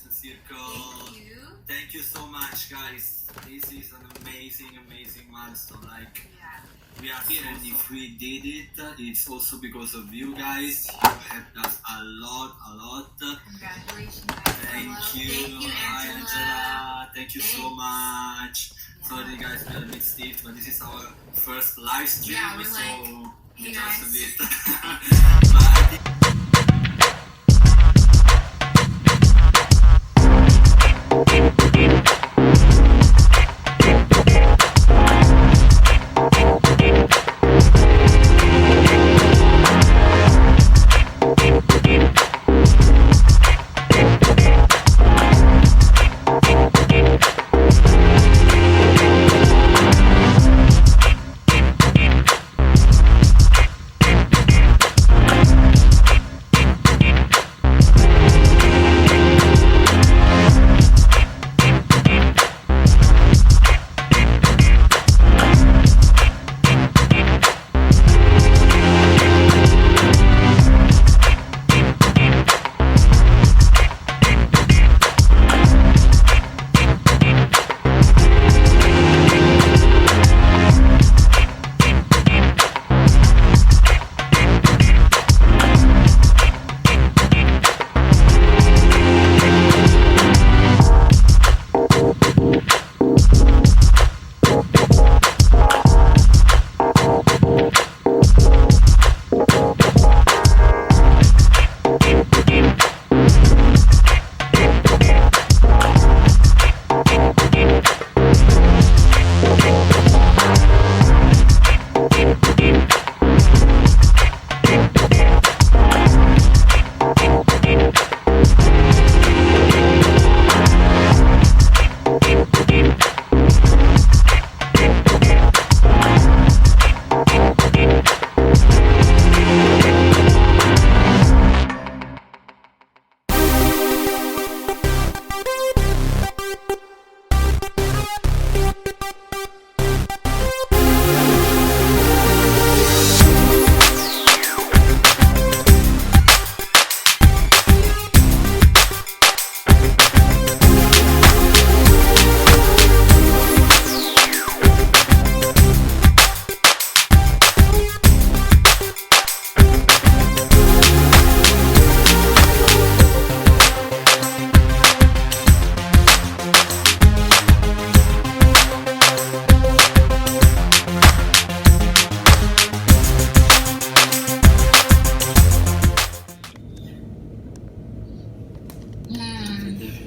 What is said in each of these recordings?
Animation Circle. Thank you so much, guys. This is an amazing milestone. Like, we are here, and if we did it, it's also because of you guys. You helped us a lot. Congratulations. Thank you, Angela. Thank you so much. Sorry, guys, we're a bit stiff, but this is our first live stream, Yeah, we're so like, hey, just a guys. bit. But I think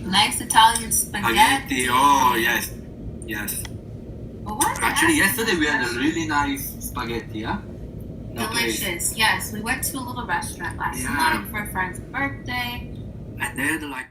Nice Italian spaghetti. Oh, yes. Well, what Actually, yesterday we had a really nice spaghetti, huh? delicious. Yes, we went to a little restaurant last night for a friend's birthday. And they had like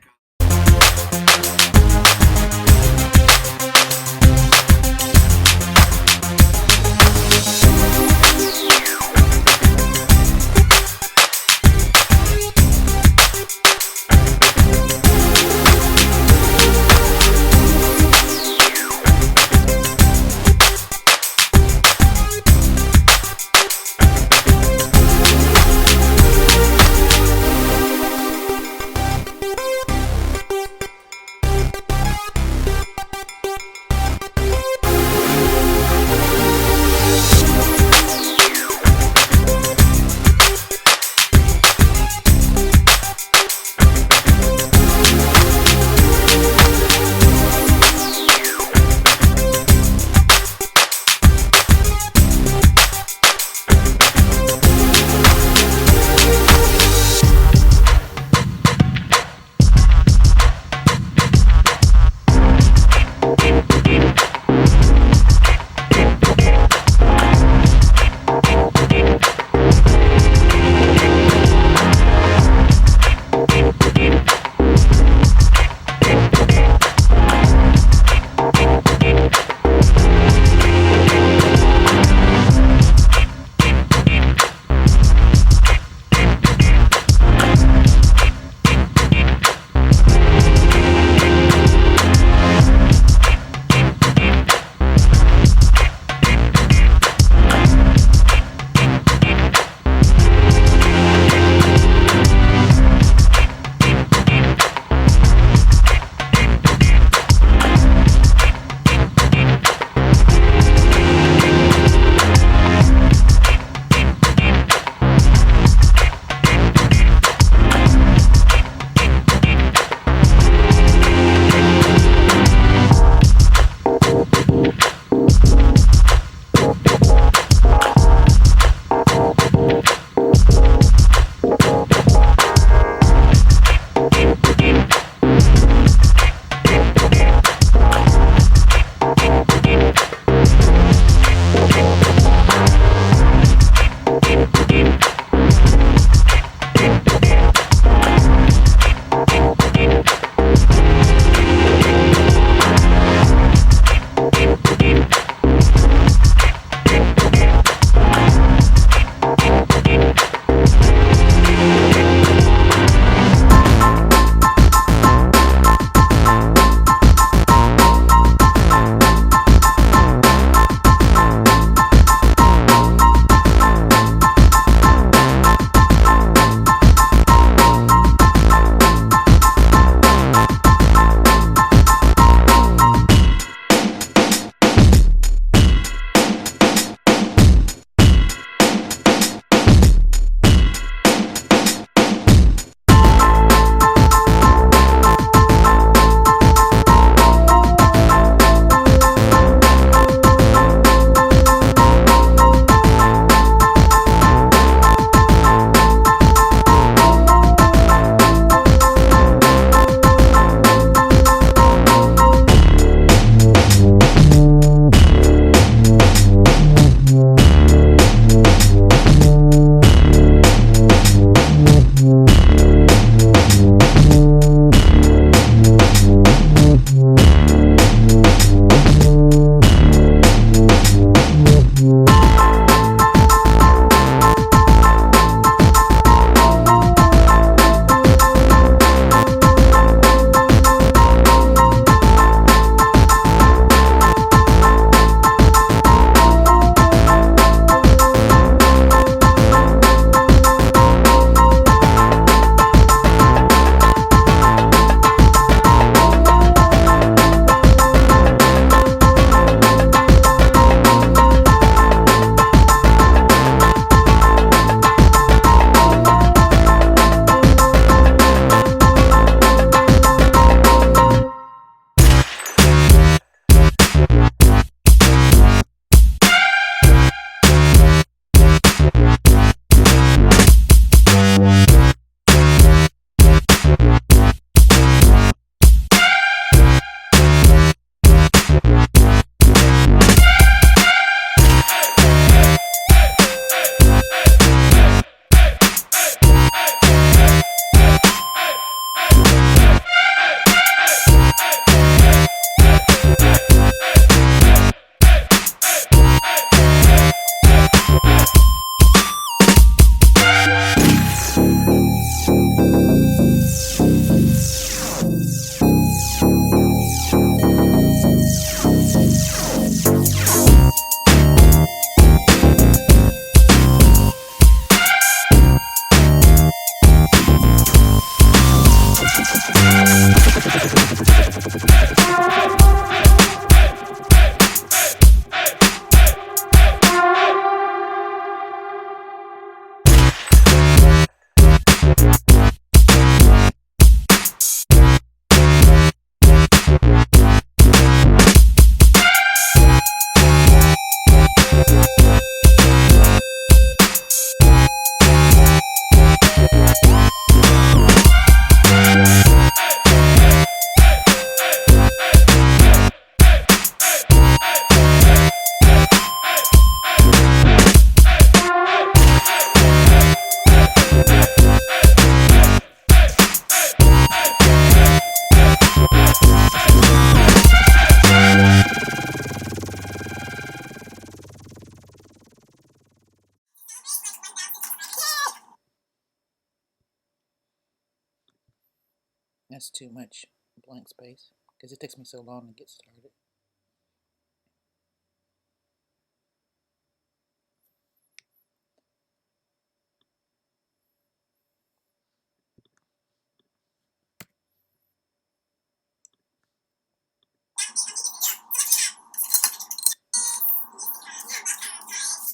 That's too much blank space because it takes me so long to get started.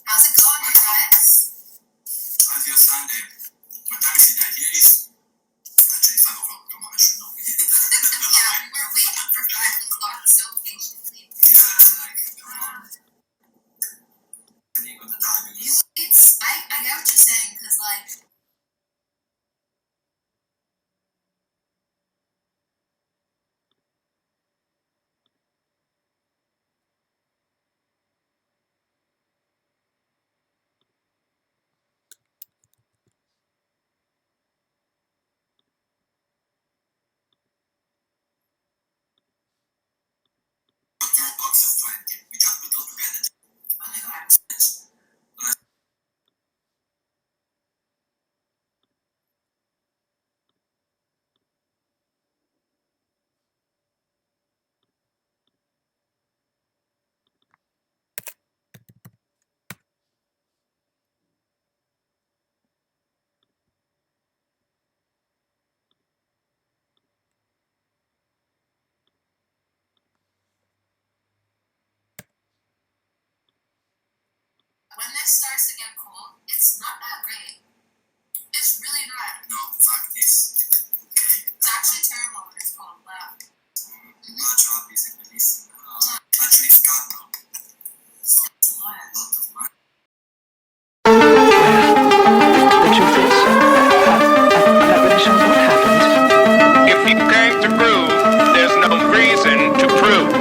How's it going, you guys? How's your Sunday? What time is it that here is? Actually, 5 o'clock. Come on, I should know. Yeah, we were waiting for 5 o'clock so patiently. Yeah, like, come on. You got the time. I get what you're saying, because, like, Boxes 20. We just put all together. oh my god. When this starts to get cold, it's not that great. It's really not. No, in fact, it's okay. It's actually terrible when it's cold, but Much obvious and bellissimo. Actually, it's calmo. So, it's a lot. a lot of money. The truth is, that really shows what happened. If you came to groove, there's no reason to prove.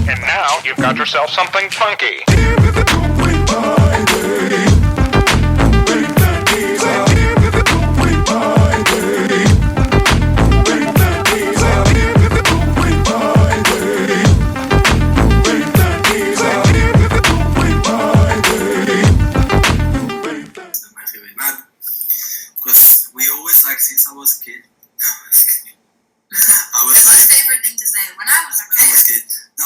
And now you've got yourself something funky. My favorite man. Because we always, like, since I was a kid, I was This is like, my favorite thing to say. When I was a when I was kid, a kid. No,